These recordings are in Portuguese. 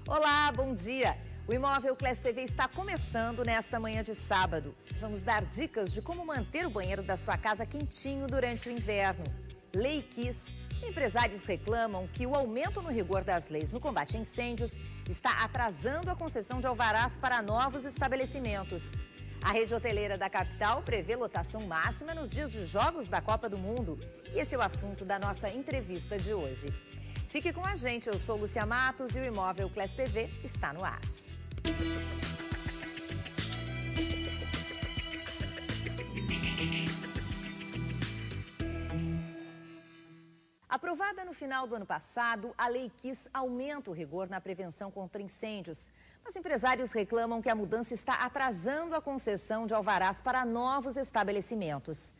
Olá, bom dia! O Imóvel Class TV está começando nesta manhã de sábado. Vamos dar dicas de como manter o banheiro da sua casa quentinho durante o inverno. Lei Kiss. Empresários reclamam que o aumento no rigor das leis no combate a incêndios está atrasando a concessão de alvarás para novos estabelecimentos. A rede hoteleira da capital prevê lotação máxima nos dias de jogos da Copa do Mundo. E esse é o assunto da nossa entrevista de hoje. Fique com a gente, eu sou Lúcia Matos e o Imóvel Class TV está no ar. Aprovada no final do ano passado, a Lei Kiss aumenta o rigor na prevenção contra incêndios. Mas empresários reclamam que a mudança está atrasando a concessão de alvarás para novos estabelecimentos.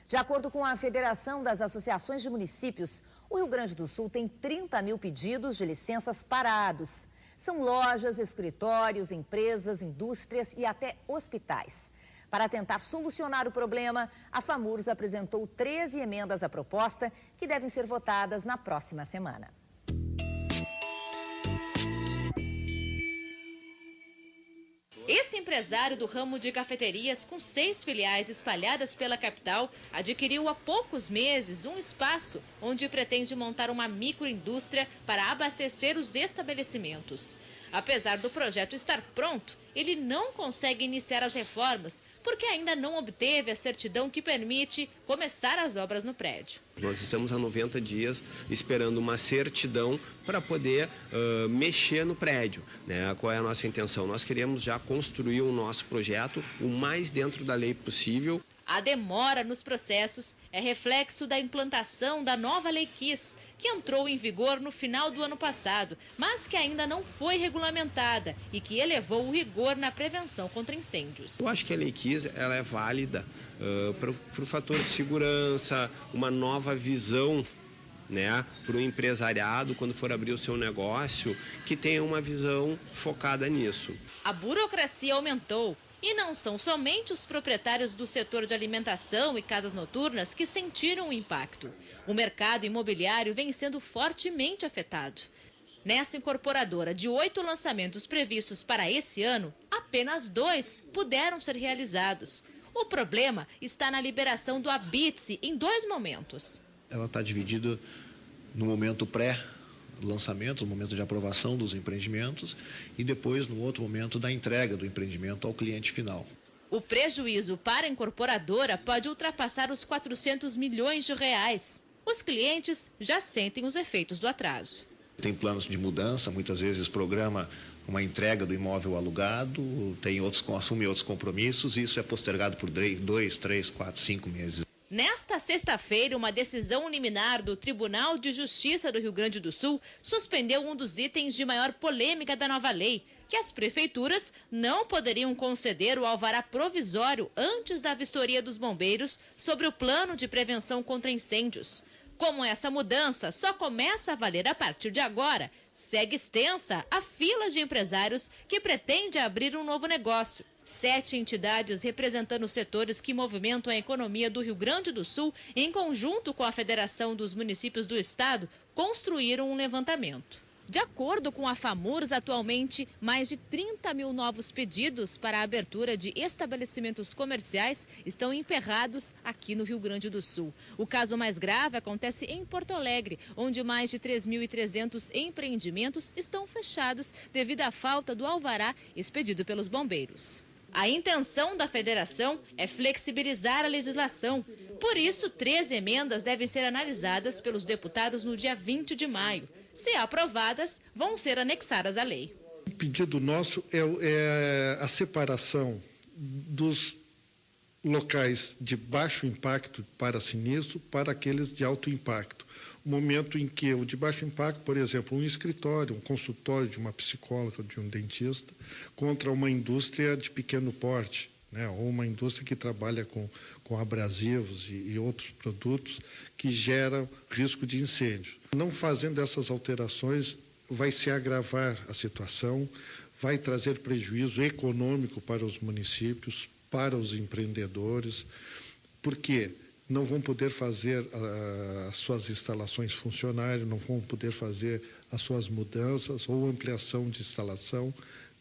De acordo com a Federação das Associações de Municípios, o Rio Grande do Sul tem 30 mil pedidos de licenças parados. São lojas, escritórios, empresas, indústrias e até hospitais. Para tentar solucionar o problema, a FAMURS apresentou 13 emendas à proposta que devem ser votadas na próxima semana. Esse empresário do ramo de cafeterias, com 6 filiais espalhadas pela capital, adquiriu há poucos meses um espaço onde pretende montar uma microindústria para abastecer os estabelecimentos. Apesar do projeto estar pronto, ele não consegue iniciar as reformas porque ainda não obteve a certidão que permite começar as obras no prédio. Nós estamos há 90 dias esperando uma certidão para poder mexer no prédio, né? Qual é a nossa intenção? Nós queremos já construir o nosso projeto o mais dentro da lei possível. A demora nos processos é reflexo da implantação da nova Lei Kiss, que entrou em vigor no final do ano passado, mas que ainda não foi regulamentada e que elevou o rigor na prevenção contra incêndios. Eu acho que a Lei Kiss ela é válida para o fator de segurança, uma nova visão, né, para o empresariado quando for abrir o seu negócio, que tenha uma visão focada nisso. A burocracia aumentou. E não são somente os proprietários do setor de alimentação e casas noturnas que sentiram o impacto. O mercado imobiliário vem sendo fortemente afetado. Nesta incorporadora, de 8 lançamentos previstos para esse ano, apenas 2 puderam ser realizados. O problema está na liberação do Habite-se em 2 momentos. Ela está dividida no momento pré-lançamento, no momento de aprovação dos empreendimentos e depois no outro momento da entrega do empreendimento ao cliente final. O prejuízo para a incorporadora pode ultrapassar os 400 milhões de reais. Os clientes já sentem os efeitos do atraso. Tem planos de mudança, muitas vezes programa uma entrega do imóvel alugado, assume outros compromissos e isso é postergado por 2, 3, 4, 5 meses. Nesta sexta-feira, uma decisão liminar do Tribunal de Justiça do Rio Grande do Sul suspendeu um dos itens de maior polêmica da nova lei, que as prefeituras não poderiam conceder o alvará provisório antes da vistoria dos bombeiros sobre o plano de prevenção contra incêndios. Como essa mudança só começa a valer a partir de agora, segue extensa a fila de empresários que pretende abrir um novo negócio. 7 entidades representando os setores que movimentam a economia do Rio Grande do Sul, em conjunto com a Federação dos Municípios do Estado, construíram um levantamento. De acordo com a FAMURS, atualmente, mais de 30 mil novos pedidos para a abertura de estabelecimentos comerciais estão emperrados aqui no Rio Grande do Sul. O caso mais grave acontece em Porto Alegre, onde mais de 3.300 empreendimentos estão fechados devido à falta do alvará expedido pelos bombeiros. A intenção da federação é flexibilizar a legislação. Por isso, 13 emendas devem ser analisadas pelos deputados no dia 20 de maio. Se aprovadas, vão ser anexadas à lei. O pedido nosso é a separação dos locais de baixo impacto para sinistro para aqueles de alto impacto. O momento em que o de baixo impacto, por exemplo, um escritório, um consultório de uma psicóloga, de um dentista, contra uma indústria de pequeno porte, né, ou uma indústria que trabalha com abrasivos e outros produtos que geram risco de incêndio. Não fazendo essas alterações, vai se agravar a situação, vai trazer prejuízo econômico para os municípios, para os empreendedores, porque não vão poder fazer as suas instalações funcionarem, não vão poder fazer as suas mudanças ou ampliação de instalação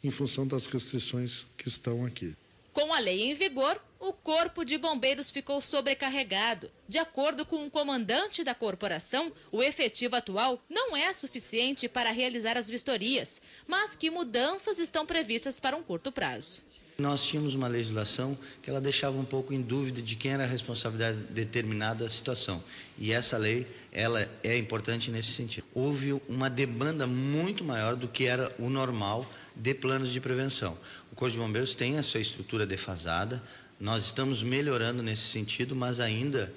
em função das restrições que estão aqui. Com a lei em vigor, o Corpo de Bombeiros ficou sobrecarregado. De acordo com o comandante da corporação, o efetivo atual não é suficiente para realizar as vistorias, mas que mudanças estão previstas para um curto prazo. Nós tínhamos uma legislação que ela deixava um pouco em dúvida de quem era a responsabilidade de determinada situação. E essa lei, ela é importante nesse sentido. Houve uma demanda muito maior do que era o normal de planos de prevenção. O Corpo de Bombeiros tem a sua estrutura defasada, nós estamos melhorando nesse sentido, mas ainda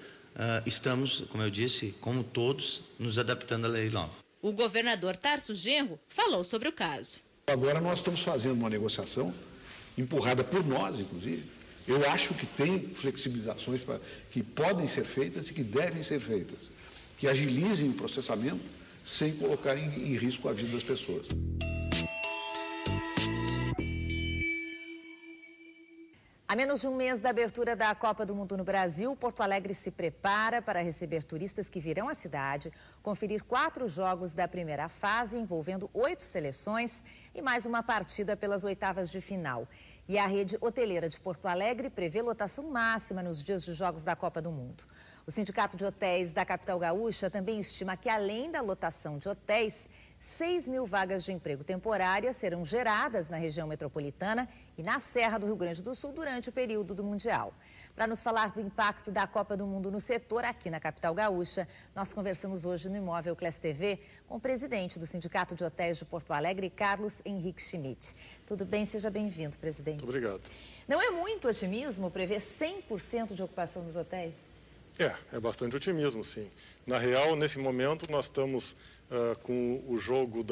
estamos, como eu disse, como todos, nos adaptando à lei nova. O governador Tarso Genro falou sobre o caso. Agora nós estamos fazendo uma negociação empurrada por nós, inclusive. Eu acho que tem flexibilizações que podem ser feitas e que devem ser feitas, que agilizem o processamento sem colocar em risco a vida das pessoas. A menos de um mês da abertura da Copa do Mundo no Brasil, Porto Alegre se prepara para receber turistas que virão à cidade, conferir 4 jogos da primeira fase, envolvendo 8 seleções e mais uma partida pelas oitavas de final. E a rede hoteleira de Porto Alegre prevê lotação máxima nos dias de jogos da Copa do Mundo. O Sindicato de Hotéis da capital gaúcha também estima que, além da lotação de hotéis, 6.000 vagas de emprego temporárias serão geradas na região metropolitana e na Serra do Rio Grande do Sul durante o período do Mundial. Para nos falar do impacto da Copa do Mundo no setor aqui na capital gaúcha, nós conversamos hoje no Imóvel Class TV com o presidente do Sindicato de Hotéis de Porto Alegre, Carlos Henrique Schmidt. Tudo bem? Seja bem-vindo, presidente. Muito obrigado. Não é muito otimismo prever 100% de ocupação dos hotéis? É bastante otimismo, sim. Na real, nesse momento, nós estamos com o jogo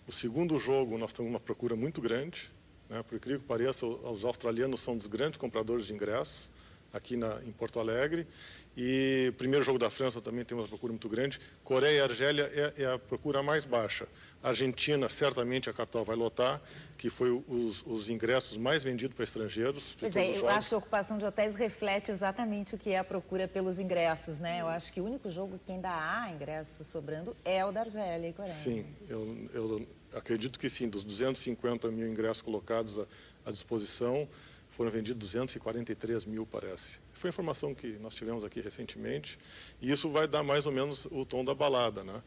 o segundo jogo, nós temos uma procura muito grande, né? Por incrível que pareça, os australianos são dos grandes compradores de ingressos aqui em Porto Alegre. E o primeiro jogo da França também tem uma procura muito grande. Coreia e Argélia é a procura mais baixa. Argentina, certamente a capital vai lotar, que foi os ingressos mais vendidos para estrangeiros. Pois é, eu acho que a ocupação de hotéis reflete exatamente o que é a procura pelos ingressos, né? Eu acho que o único jogo que ainda há ingressos sobrando é o da Argélia e Coreia. Sim, eu acredito que sim, dos 250 mil ingressos colocados à disposição, foram vendidos 243 mil, parece. Foi a informação que nós tivemos aqui recentemente, e isso vai dar mais ou menos o tom da balada, né?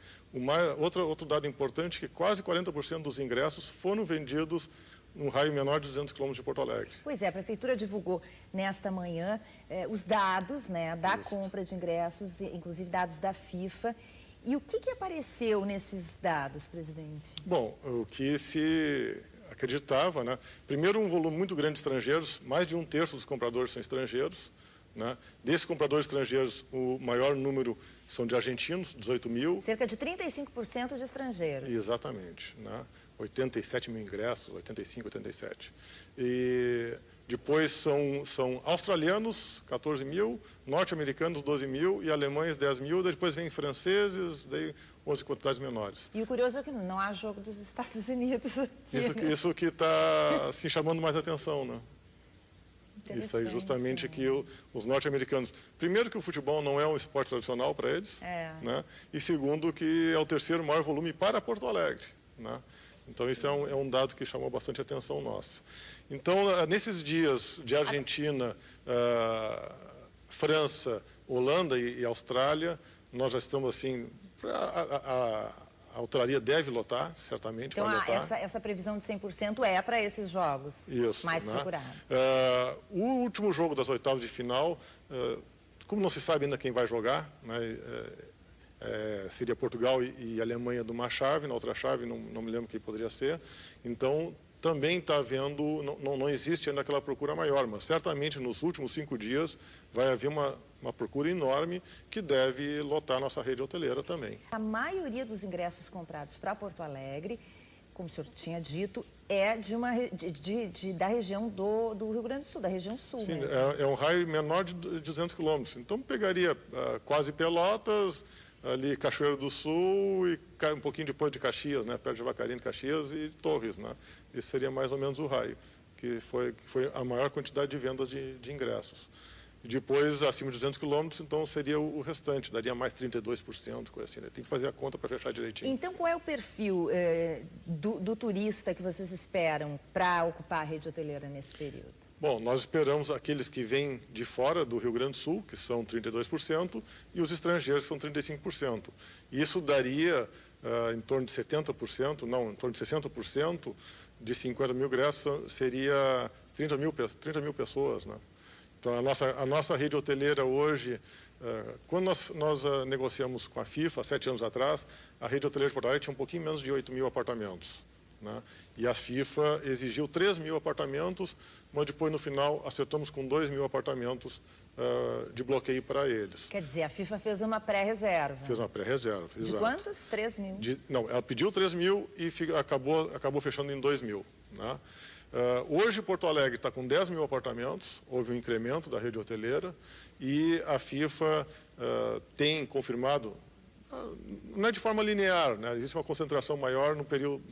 Outro dado importante é que quase 40% dos ingressos foram vendidos num raio menor de 200 quilômetros de Porto Alegre. Pois é, a Prefeitura divulgou nesta manhã os dados, né, da compra de ingressos, inclusive dados da FIFA. E o que apareceu nesses dados, presidente? Bom, o que se acreditava, né? Primeiro, um volume muito grande de estrangeiros, mais de 1/3 dos compradores são estrangeiros, né? Desses compradores estrangeiros, o maior número são de argentinos, 18 mil. Cerca de 35% de estrangeiros. Exatamente, né? 87 mil ingressos, 85, 87. E depois são australianos, 14 mil, norte-americanos, 12 mil, e alemães, 10 mil, depois vem franceses, daí 11 quantidades menores. E o curioso é que não há jogo dos Estados Unidos aqui. Isso que está assim, chamando mais atenção, né? Isso aí justamente né? que os norte-americanos... Primeiro que o futebol não é um esporte tradicional para eles, né? E segundo que é o terceiro maior volume para Porto Alegre, né? Então, isso é um dado que chamou bastante atenção nossa. Então, nesses dias de Argentina, França, Holanda e Austrália, nós já estamos assim... A hotelaria deve lotar, certamente então, vai lotar. Essa previsão de 100% é para esses jogos mais procurados. O último jogo das oitavas de final, como não se sabe ainda quem vai jogar, né, seria Portugal e Alemanha de uma chave, na outra chave não me lembro quem poderia ser. Então, também está havendo, não existe ainda aquela procura maior, mas certamente nos últimos 5 dias vai haver uma procura enorme que deve lotar a nossa rede hoteleira também. A maioria dos ingressos comprados para Porto Alegre, como o senhor tinha dito, é da região do Rio Grande do Sul, da região sul. Sim, mesmo. É um raio menor de 200 quilômetros. Então, pegaria quase Pelotas, ali Cachoeiro do Sul e um pouquinho depois de Caxias, né, perto de Vacaria, Caxias e Torres, né? Esse seria mais ou menos o raio, que foi a maior quantidade de vendas de ingressos. Depois, acima de 200 quilômetros, então seria o restante, daria mais 32%, coisa assim, né? Tem que fazer a conta para fechar direitinho. Então, qual é o perfil do turista que vocês esperam para ocupar a rede hoteleira nesse período? Bom, nós esperamos aqueles que vêm de fora do Rio Grande do Sul, que são 32%, e os estrangeiros, que são 35%. Isso daria em torno de 70%, não, em torno de 60%, de 50 mil ingressos, seria 30 mil pessoas, né? Então, a nossa rede hoteleira hoje, quando nós negociamos com a FIFA, há 7 anos atrás, a rede hoteleira de Porto Alegre tinha um pouquinho menos de 8 mil apartamentos, né? E a FIFA exigiu 3 mil apartamentos, mas depois, no final, acertamos com 2 mil apartamentos de bloqueio para eles. Quer dizer, a FIFA fez uma pré-reserva. Fez uma pré-reserva, De exato. quantos? 3 mil? Não, ela pediu 3 mil e acabou fechando em 2 mil, né? Hoje, Porto Alegre está com 10 mil apartamentos, houve um incremento da rede hoteleira e a FIFA tem confirmado, não é de forma linear, né? Existe uma concentração maior no período,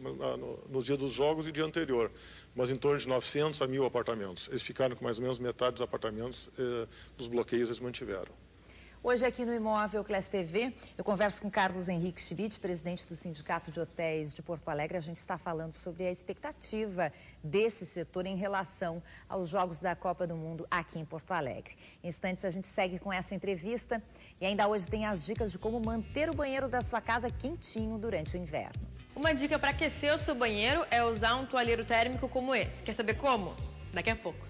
nos dias dos jogos e dia anterior, mas em torno de 900 a 1.000 apartamentos. Eles ficaram com mais ou menos metade dos apartamentos dos bloqueios eles mantiveram. Hoje aqui no Imóvel Class TV, eu converso com Carlos Henrique Schmidt, presidente do Sindicato de Hotéis de Porto Alegre. A gente está falando sobre a expectativa desse setor em relação aos Jogos da Copa do Mundo aqui em Porto Alegre. Em instantes a gente segue com essa entrevista e ainda hoje tem as dicas de como manter o banheiro da sua casa quentinho durante o inverno. Uma dica para aquecer o seu banheiro é usar um toalheiro térmico como esse. Quer saber como? Daqui a pouco.